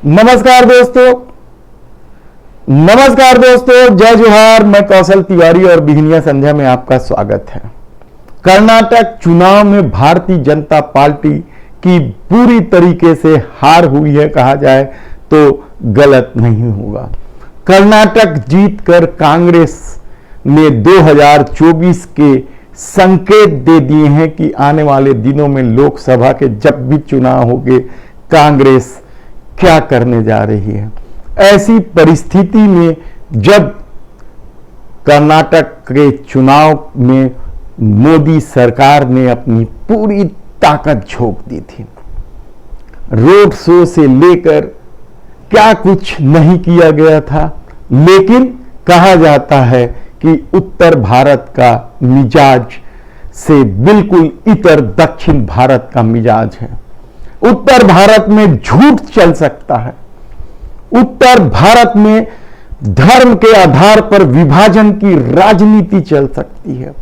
नमस्कार दोस्तों, जय जोहार। मैं कौशल तिवारी और बिहनिया संध्या में आपका स्वागत है। कर्नाटक चुनाव में भारतीय जनता पार्टी की पूरी तरीके से हार हुई है, कहा जाए तो गलत नहीं होगा। कर्नाटक जीतकर कांग्रेस ने 2024 के संकेत दे दिए हैं कि आने वाले दिनों में लोकसभा के जब भी चुनाव होंगे कांग्रेस क्या करने जा रही है। ऐसी परिस्थिति में जब कर्नाटक के चुनाव में मोदी सरकार ने अपनी पूरी ताकत झोंक दी थी, रोड शो से लेकर क्या कुछ नहीं किया गया था, लेकिन कहा जाता है कि उत्तर भारत का मिजाज से बिल्कुल इतर दक्षिण भारत का मिजाज है। उत्तर भारत में झूठ चल सकता है, उत्तर भारत में धर्म के आधार पर विभाजन की राजनीति चल सकती है,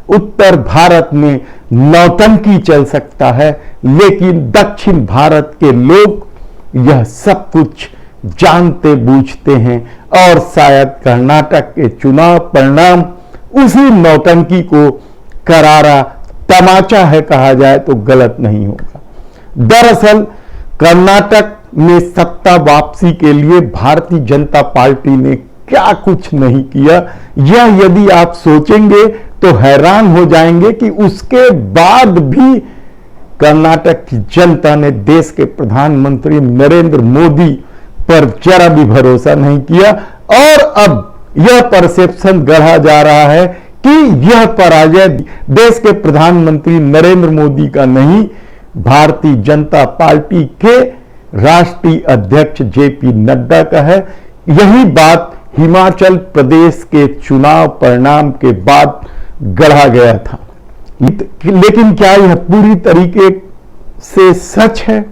उत्तर भारत में नौटंकी चल सकता है, लेकिन दक्षिण भारत के लोग यह सब कुछ जानते बूझते हैं और शायद कर्नाटक के चुनाव परिणाम उसी नौटंकी को करारा तमाचा है, कहा जाए तो गलत नहीं होगा। दरअसल कर्नाटक में सत्ता वापसी के लिए भारतीय जनता पार्टी ने क्या कुछ नहीं किया, यह यदि आप सोचेंगे तो हैरान हो जाएंगे कि उसके बाद भी कर्नाटक की जनता ने देश के प्रधानमंत्री नरेंद्र मोदी पर जरा भी भरोसा नहीं किया और अब यह परसेप्शन गढ़ा जा रहा है कि यह पराजय देश के प्रधानमंत्री नरेंद्र मोदी का नहीं, भारतीय जनता पार्टी के राष्ट्रीय अध्यक्ष जेपी नड्डा का है। यही बात हिमाचल प्रदेश के चुनाव परिणाम के बाद गढ़ा गया था, लेकिन क्या यह पूरी तरीके से सच है?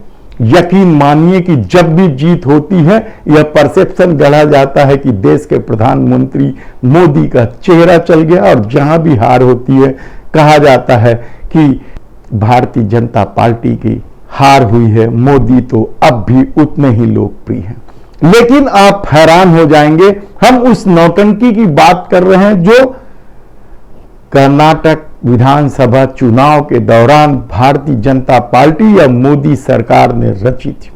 यकीन मानिए कि जब भी जीत होती है यह परसेप्शन गढ़ा जाता है कि देश के प्रधानमंत्री मोदी का चेहरा चल गया, और जहां भी हार होती है कहा जाता है कि भारतीय जनता पार्टी की हार हुई है, मोदी तो अब भी उतने ही लोकप्रिय हैं। लेकिन आप हैरान हो जाएंगे, हम उस नौटंकी की बात कर रहे हैं जो कर्नाटक विधानसभा चुनाव के दौरान भारतीय जनता पार्टी या मोदी सरकार ने रची थी।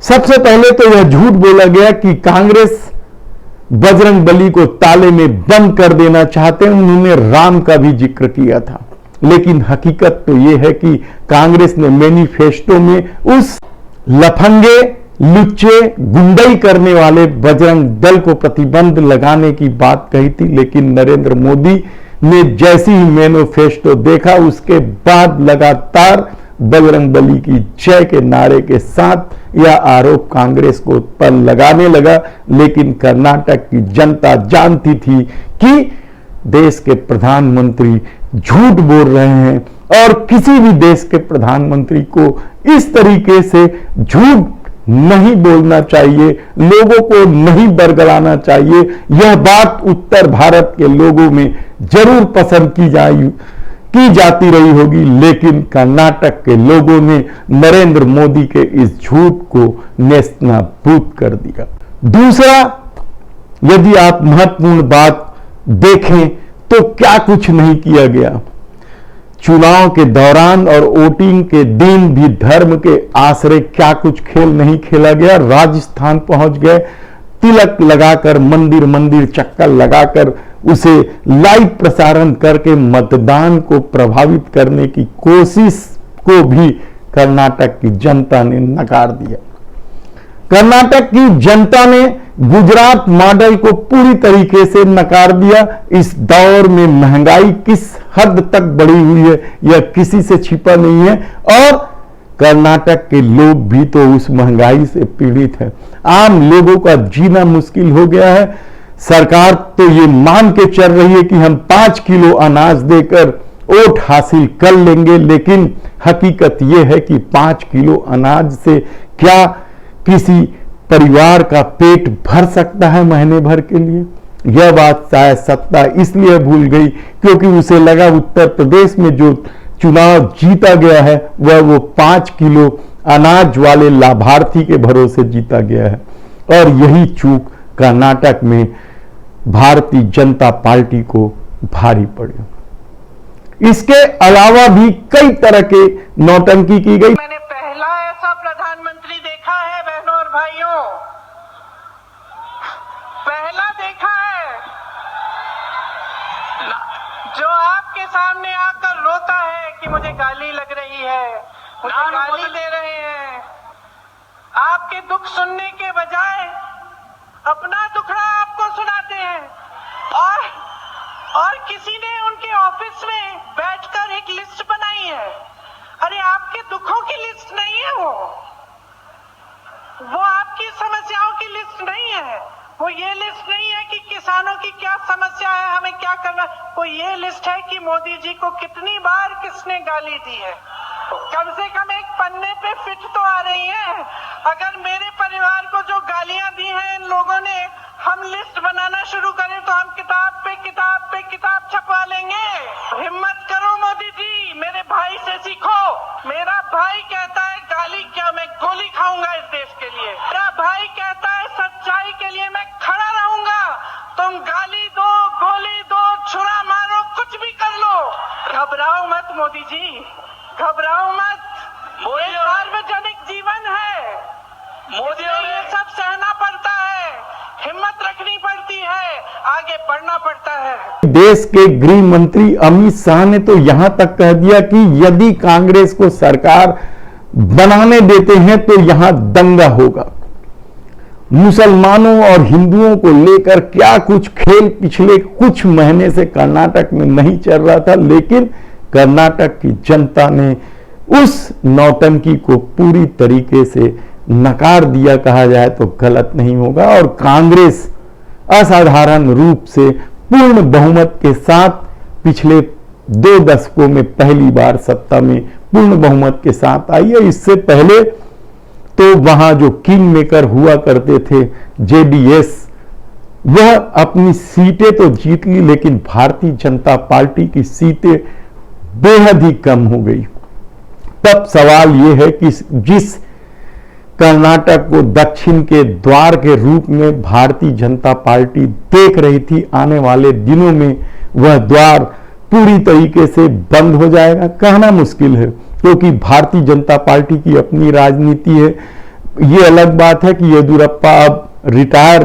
सबसे पहले तो यह झूठ बोला गया कि कांग्रेस बजरंगबली को ताले में बंद कर देना चाहते हैं, उन्होंने राम का भी जिक्र किया था, लेकिन हकीकत तो यह है कि कांग्रेस ने मैनिफेस्टो में उस लफंगे लुच्चे गुंडई करने वाले बजरंग दल को प्रतिबंध लगाने की बात कही थी, लेकिन नरेंद्र मोदी ने जैसी ही मैनिफेस्टो देखा उसके बाद लगातार बजरंगबली की जय के नारे के साथ यह आरोप कांग्रेस को पर लगाने लगा। लेकिन कर्नाटक की जनता जानती थी कि देश के प्रधानमंत्री झूठ बोल रहे हैं और किसी भी देश के प्रधानमंत्री को इस तरीके से झूठ नहीं बोलना चाहिए, लोगों को नहीं बरगलाना चाहिए। यह बात उत्तर भारत के लोगों में जरूर पसंद की जाती रही होगी, लेकिन कर्नाटक के लोगों ने नरेंद्र मोदी के इस झूठ को नेस्तनाबूद कर दिया। दूसरा, यदि आप महत्वपूर्ण बात देखें तो क्या कुछ नहीं किया गया। चुनाव के दौरान और वोटिंग के दिन भी धर्म के आश्रय क्या कुछ खेल नहीं खेला गया। राजस्थान पहुंच गए, तिलक लगाकर मंदिर मंदिर चक्कर लगाकर उसे लाइव प्रसारण करके मतदान को प्रभावित करने की कोशिश को भी कर्नाटक की जनता ने नकार दिया। कर्नाटक की जनता ने गुजरात मॉडल को पूरी तरीके से नकार दिया। इस दौर में महंगाई किस हद तक बढ़ी हुई है यह किसी से छिपा नहीं है, और कर्नाटक के लोग भी तो उस महंगाई से पीड़ित है। आम लोगों का जीना मुश्किल हो गया है। सरकार तो ये मान के चल रही है कि हम 5 किलो अनाज देकर वोट हासिल कर लेंगे, लेकिन हकीकत यह है कि 5 किलो अनाज से क्या किसी परिवार का पेट भर सकता है महीने भर के लिए? यह बात शायद सत्ता इसलिए भूल गई क्योंकि उसे लगा उत्तर प्रदेश में जो चुनाव जीता गया है वह वो 5 किलो अनाज वाले लाभार्थी के भरोसे जीता गया है। और यही चूक कर्नाटक में भारतीय जनता पार्टी को भारी पड़ी। इसके अलावा भी कई तरह के नौटंकी की गई। मैंने पहला ऐसा प्रधानमंत्री देखा है बहनों और भाइयों, पहला देखा है जो आपके सामने आकर रोता है कि मुझे गाली लग रही है, मुझे गाली दे रहे हैं। आपके दुख सुनने के बजाय अपना दुखड़ा आपको सुनाते हैं। और किसी ने उनके ऑफिस में बैठकर एक लिस्ट बनाई है। अरे आपके दुखों की लिस्ट नहीं है वो आपकी समस्याओं की लिस्ट नहीं है। वो ये लिस्ट नहीं है कि किसानों की क्या समस्या है, हमें क्या करना। वो ये लिस्ट है कि मोदी जी को कितनी बार किसने गाली दी है। कम से कम एक पन्ने पे फिट तो आ रही है। अगर मेरे परिवार को जो गालियां दी हैं इन लोगों ने, हम लिस्ट बनाना शुरू करें तो हम किताब पे किताब पे किताब छपवा लेंगे। हिम्मत करो मोदी जी, मेरे भाई से सीखो। मेरा भाई कहता है गाली क्या, मैं गोली खाऊंगा इस देश के लिए। मेरा भाई कहता है सच्चाई के लिए मैं खड़ा रहूंगा। तुम गाली दो, गोली दो, छुरा मारो, कुछ भी कर लो, घबराओ मत मोदी जी, घबराओ मत। ये सार्वजनिक जीवन है, मोदी और ये सब सहना पड़ता है, हिम्मत रखनी पड़ती है, आगे बढ़ना पड़ता है। देश के गृह मंत्री अमित शाह ने तो यहां तक कह दिया कि यदि कांग्रेस को सरकार बनाने देते हैं तो यहां दंगा होगा। मुसलमानों और हिंदुओं को लेकर क्या कुछ खेल पिछले कुछ महीने से कर्नाटक में नहीं चल रहा था, लेकिन कर्नाटक की जनता ने उस नौटंकी को पूरी तरीके से नकार दिया, कहा जाए तो गलत नहीं होगा। और कांग्रेस असाधारण रूप से पूर्ण बहुमत के साथ पिछले 2 दशकों में पहली बार सत्ता में पूर्ण बहुमत के साथ आई है। इससे पहले तो वहां जो किंग मेकर हुआ करते थे जेडीएस, वह अपनी सीटें तो जीत ली, लेकिन भारतीय जनता पार्टी की सीटें बेहद ही कम हो गई। तब सवाल यह है कि जिस कर्नाटक को दक्षिण के द्वार के रूप में भारतीय जनता पार्टी देख रही थी, आने वाले दिनों में वह द्वार पूरी तरीके से बंद हो जाएगा, कहना मुश्किल है, क्योंकि भारतीय जनता पार्टी की अपनी राजनीति है। ये अलग बात है कि येदियुरप्पा अब रिटायर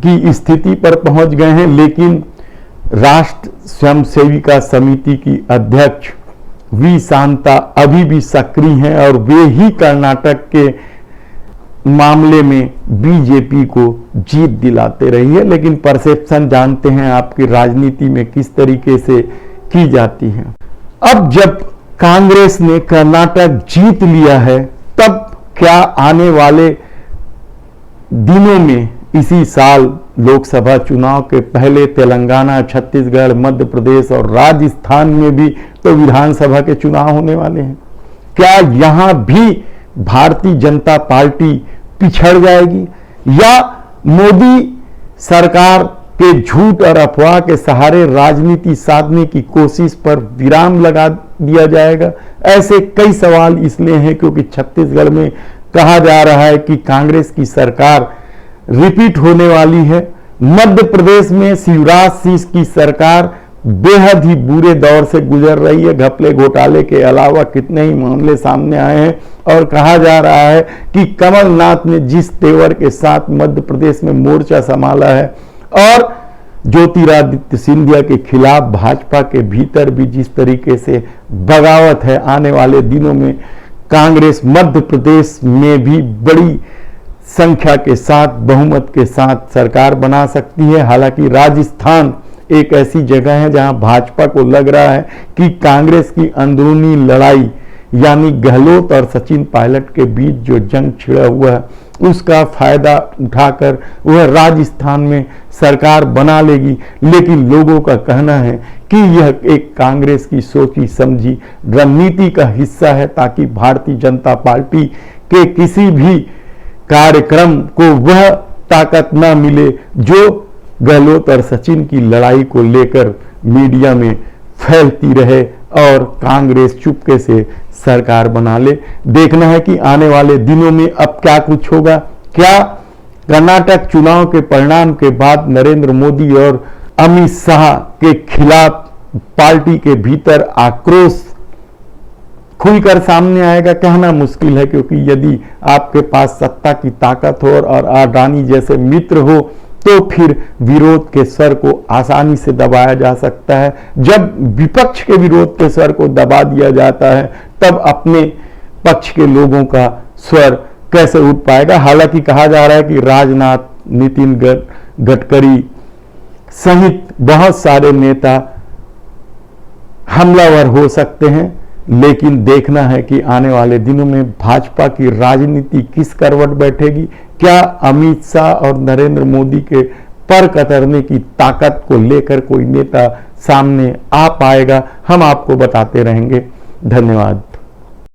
की स्थिति पर पहुंच गए हैं, लेकिन राष्ट्र स्वयंसेविका समिति की अध्यक्ष वी शांता अभी भी सक्रिय हैं और वे ही कर्नाटक के मामले में बीजेपी को जीत दिलाते रही है। लेकिन परसेप्शन जानते हैं आपकी राजनीति में किस तरीके से की जाती है। अब जब कांग्रेस ने कर्नाटक जीत लिया है, तब क्या आने वाले दिनों में इसी साल लोकसभा चुनाव के पहले तेलंगाना, छत्तीसगढ़, मध्य प्रदेश और राजस्थान में भी तो विधानसभा के चुनाव होने वाले हैं। क्या यहां भी भारतीय जनता पार्टी पिछड़ जाएगी या मोदी सरकार के झूठ और अफवाह के सहारे राजनीति साधने की कोशिश पर विराम लगा दिया जाएगा? ऐसे कई सवाल इसलिए हैं क्योंकि छत्तीसगढ़ में कहा जा रहा है कि कांग्रेस की सरकार रिपीट होने वाली है। मध्य प्रदेश में शिवराज सिंह की सरकार बेहद ही बुरे दौर से गुजर रही है। घपले घोटाले के अलावा कितने ही मामले सामने आए हैं और कहा जा रहा है कि कमलनाथ ने जिस तेवर के साथ मध्य प्रदेश में मोर्चा संभाला है और ज्योतिरादित्य सिंधिया के खिलाफ भाजपा के भीतर भी जिस तरीके से बगावत है, आने वाले दिनों में कांग्रेस मध्य प्रदेश में भी बड़ी संख्या के साथ, बहुमत के साथ सरकार बना सकती है। हालांकि राजस्थान एक ऐसी जगह है जहां भाजपा को लग रहा है कि कांग्रेस की अंदरूनी लड़ाई यानी गहलोत और सचिन पायलट के बीच जो जंग छिड़ा हुआ है, उसका फायदा उठाकर वह राजस्थान में सरकार बना लेगी। लेकिन लोगों का कहना है कि यह एक कांग्रेस की सोची समझी रणनीति का हिस्सा है, ताकि भारतीय जनता पार्टी के किसी भी कार्यक्रम को वह ताकत न मिले जो गहलोत और सचिन की लड़ाई को लेकर मीडिया में फैलती रहे और कांग्रेस चुपके से सरकार बना ले। देखना है कि आने वाले दिनों में अब क्या कुछ होगा। क्या कर्नाटक चुनाव के परिणाम के बाद नरेंद्र मोदी और अमित शाह के खिलाफ पार्टी के भीतर आक्रोश खुलकर सामने आएगा? कहना मुश्किल है, क्योंकि यदि आपके पास सत्ता की ताकत हो और अडानी जैसे मित्र हो तो फिर विरोध के स्वर को आसानी से दबाया जा सकता है। जब विपक्ष के विरोध के स्वर को दबा दिया जाता है तब अपने पक्ष के लोगों का स्वर कैसे उठ पाएगा। हालांकि कहा जा रहा है कि राजनाथ, नितिन गडकरी सहित बहुत सारे नेता हमलावर हो सकते हैं, लेकिन देखना है कि आने वाले दिनों में भाजपा की राजनीति किस करवट बैठेगी। क्या अमित शाह और नरेंद्र मोदी के पर कतरने की ताकत को लेकर कोई नेता सामने आ पाएगा? हम आपको बताते रहेंगे। धन्यवाद।